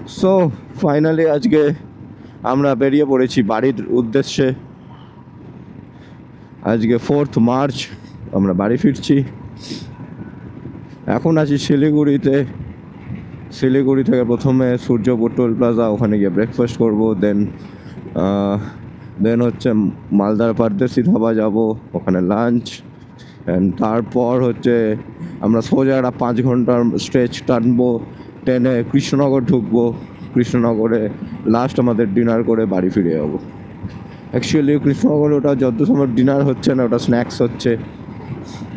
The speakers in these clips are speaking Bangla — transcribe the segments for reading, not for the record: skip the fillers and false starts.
সো ফাইনালি আজকে আমরা বেরিয়ে পড়েছি বাড়ির উদ্দেশ্যে। আজকে 4th মার্চ, আমরা বাড়ি ফিরছি। এখন আছি শিলিগুড়িতে। শিলিগুড়ি থেকে প্রথমে সূর্যপুর টোল প্লাজা, ওখানে গিয়ে ব্রেকফাস্ট করবো। দেন হচ্ছে মালদার পারদেশি ধাবা যাব, ওখানে লাঞ্চ। অ্যান্ড তারপর হচ্ছে আমরা সোজা একটা 5 ঘন্টার স্ট্রেচ টানবো, ট্রেনে কৃষ্ণনগর ঢুকবো। কৃষ্ণনগরে লাস্ট আমাদের ডিনার করে বাড়ি ফিরে যাবো। অ্যাকচুয়ালি কৃষ্ণনগরে ওটা যত সময় ডিনার হচ্ছে না, ওটা স্ন্যাক্স হচ্ছে।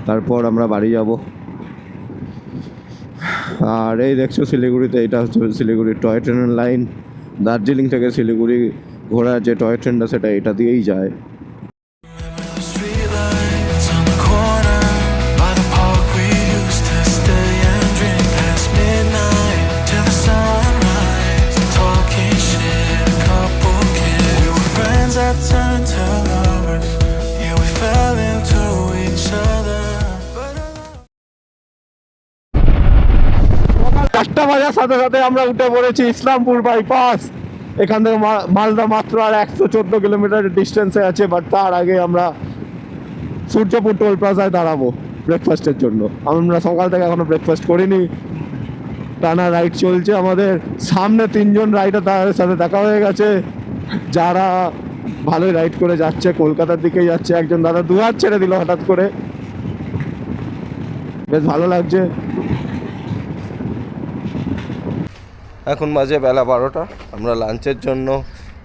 তারপর আমরা বাড়ি যাব। আর এই দেখছো শিলিগুড়িতে, এটা হচ্ছে শিলিগুড়ির টয় ট্রেনের লাইন। দার্জিলিং থেকে শিলিগুড়ি ঘোরার যে টয় ট্রেনটা, সেটা এটা দিয়েই যায়। চারটা বাজার সাথে সাথে আমরা উঠে পড়েছি ইসলামপুর বাইপাস। এখান থেকে মালদা মাত্র আর 114 কিলোমিটার ডিস্টেন্সে আছে। বাট তার আগে আমরা সূর্যপুর টোল প্লাজায় দাঁড়াবো ব্রেকফাস্টের জন্য। আমরা সকাল থেকে এখনো ব্রেকফাস্ট করিনি। টানা রাইড চলছে আমাদের। সামনে 3 জন রাইডার, তাদের সাথে দেখা হয়ে গেছে, যারা ভালোই রাইড করে যাচ্ছে, কলকাতার দিকে যাচ্ছে। একজন দাদা 2 হাত ছেড়ে দিল হঠাৎ করে, বেশ ভালো লাগছে। এখন বাজে বেলা 12টা। আমরা লাঞ্চের জন্য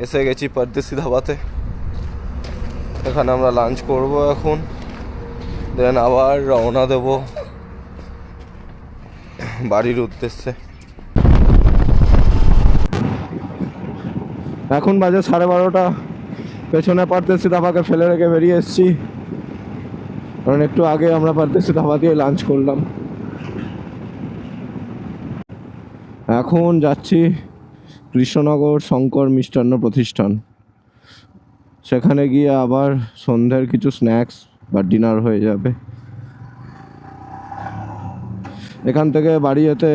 এসে গেছি পারদেশি ধাবাতে। এখানে আমরা লাঞ্চ করব এখন, দেন আবার রওনা দেব বাড়ির উদ্দেশ্যে। এখন বাজে 12:30। পেছনে পারদেশি ধাবাকে ফেলে রেখে বেরিয়ে এসেছি, কারণ একটু আগে আমরা পারদেশি ধাবা দিয়ে লাঞ্চ করলাম। এখন যাচ্ছি কৃষ্ণনগর শঙ্কর মিষ্টান্ন প্রতিষ্ঠান। সেখানে গিয়ে আবার সন্ধ্যের কিছু স্ন্যাক্স বা ডিনার হয়ে যাবে। এখান থেকে বাড়ি যেতে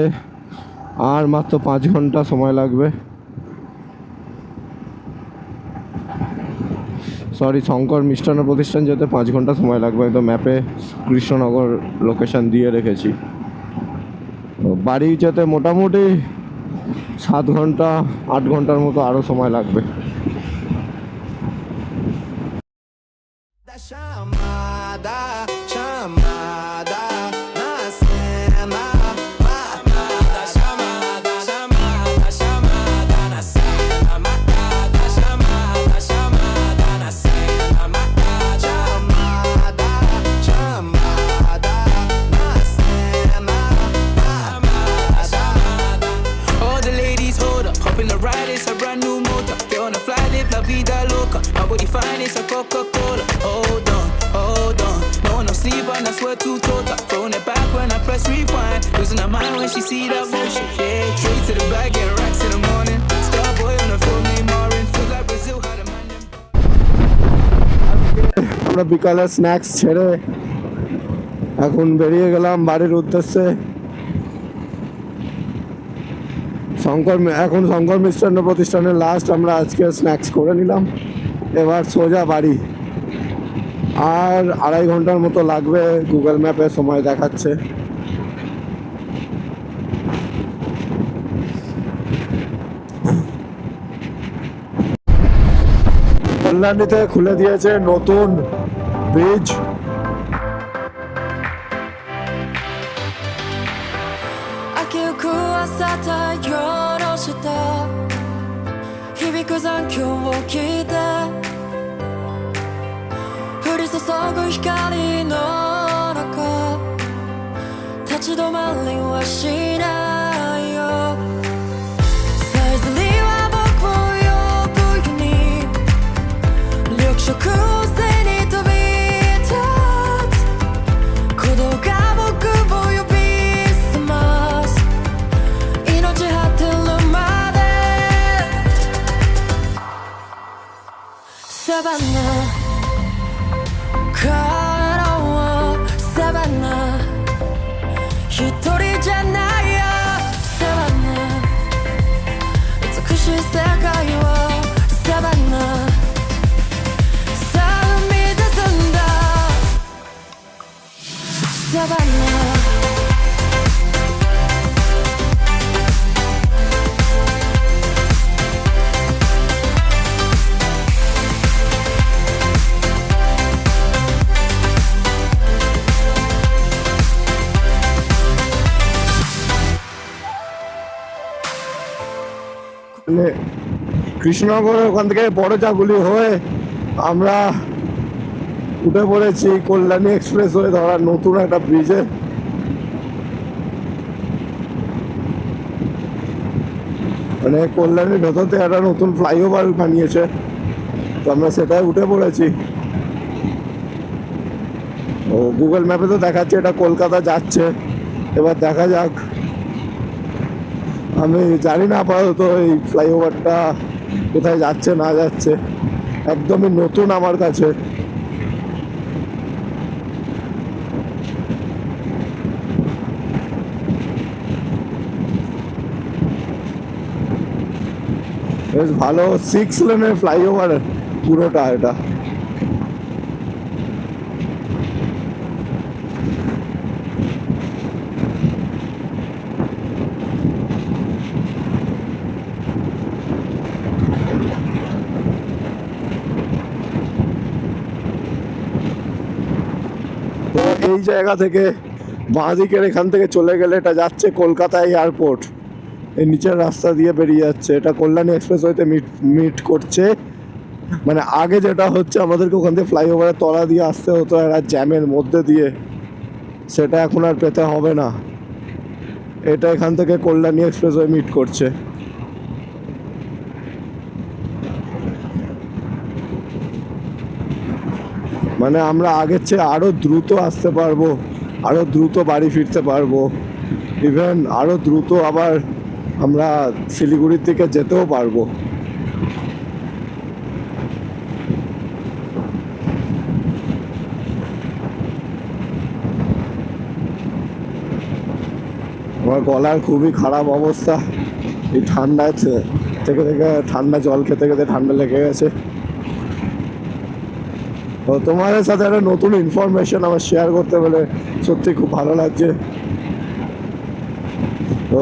আর মাত্র 5 ঘন্টা সময় লাগবে। শঙ্কর মিষ্টান্ন প্রতিষ্ঠান যেতে 5 ঘন্টা সময় লাগবে। তো ম্যাপে কৃষ্ণনগর লোকেশন দিয়ে রেখেছি। বাড়ি যেতে মোটামুটি 7 ঘন্টা 8 ঘন্টার মতো আরও সময় লাগবে। আমরা বিকালে স্ন্যাক্স ছেড়ে এখন বেরিয়ে গেলাম বাড়ির উদ্দেশ্যে। এখন শঙ্কর মিষ্টান্ন প্রতিষ্ঠানের লাস্ট আমরা আজকে স্ন্যাক্স করে নিলাম। এবার সোজা বাড়ি। আর 2.5 ঘন্টার মতো লাগবে, গুগল ম্যাপে সময় দেখাচ্ছে। কল্যাণীতে খুলে দিয়েছে নতুন bridge. Savannah, color와 Savannah, 히토리じゃないよSavannah, মানে কৃষ্ণনগর ওখান থেকে বড়জাগুলি হয়ে আমরা উঠে পড়েছি কল্যাণী এক্সপ্রেস হয়ে ধরার নতুন একটা ব্রিজে। মানে কল্যাণীর ভেতর থেকে একটা নতুন ফ্লাইওভার বানিয়েছে, তো আমরা সেটাই উঠে পড়েছি। ও গুগল ম্যাপে তো দেখাচ্ছে এটা কলকাতা যাচ্ছে, এবার দেখা যাক। আমি জানি না আপাতত এই ফ্লাইওভারটা কোথায় যাচ্ছে না যাচ্ছে, একদমই নতুন আমার কাছে। বেশ ভালো 6 লেনের ফ্লাইওভার পুরোটা এটা। তো এই জায়গা থেকে বাঁ দিকের এখান থেকে চলে গেলে এটা যাচ্ছে কলকাতা এয়ারপোর্ট। এই নিচের রাস্তা দিয়ে বেরিয়ে যাচ্ছে, এটা কল্যাণী এক্সপ্রেস হইতে মিট করছে। মানে আগে যেটা হচ্ছে আমাদেরকে ওখান থেকে ফ্লাইওভারের তলা দিয়ে আসতে হতো একটা জ্যামের মধ্যে দিয়ে, সেটা এখন আর পেতে হবে না। এটা এখান থেকে কল্যাণী এক্সপ্রেস হয়ে মিট করছে। মানে আমরা আগের চেয়ে আরও দ্রুত আসতে পারবো, আরও দ্রুত বাড়ি ফিরতে পারবো, ইভেন আরও দ্রুত আবার আমরা শিলিগুড়ির দিকে যেতেও পারবো। আমার গলার খুবই খারাপ অবস্থা, এই ঠান্ডা থেকে ঠান্ডা জল খেতে খেতে ঠান্ডা লেগে গেছে। তো তোমাদের সাথে একটা নতুন ইনফরমেশন আমার শেয়ার করতে বলে সত্যি খুব ভালো লাগছে। তো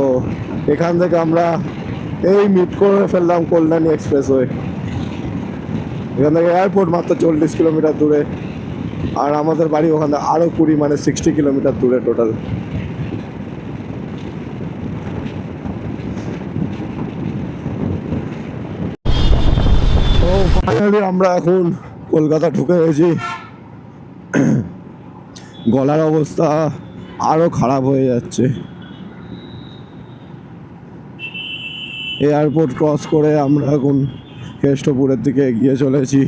এখান থেকে আমরা এই মিট করে ফেললাম কল্যাণী এক্সপ্রেস হয়ে। এখান থেকে এয়ারপোর্ট মাত্র 40 কিলোমিটার দূরে, আর আমাদের বাড়ি ওখান থেকে আরও 20 মানে 60 কিলোমিটার দূরে টোটাল। তো ফাইনালি আমরা এখন কলকাতা ঢুকে গেছি। গলার অবস্থা আরও খারাপ হয়ে যাচ্ছে। এয়ারপোর্ট ক্রস করে আমরা এখন কেষ্টপুরের দিকে এগিয়ে চলেছি।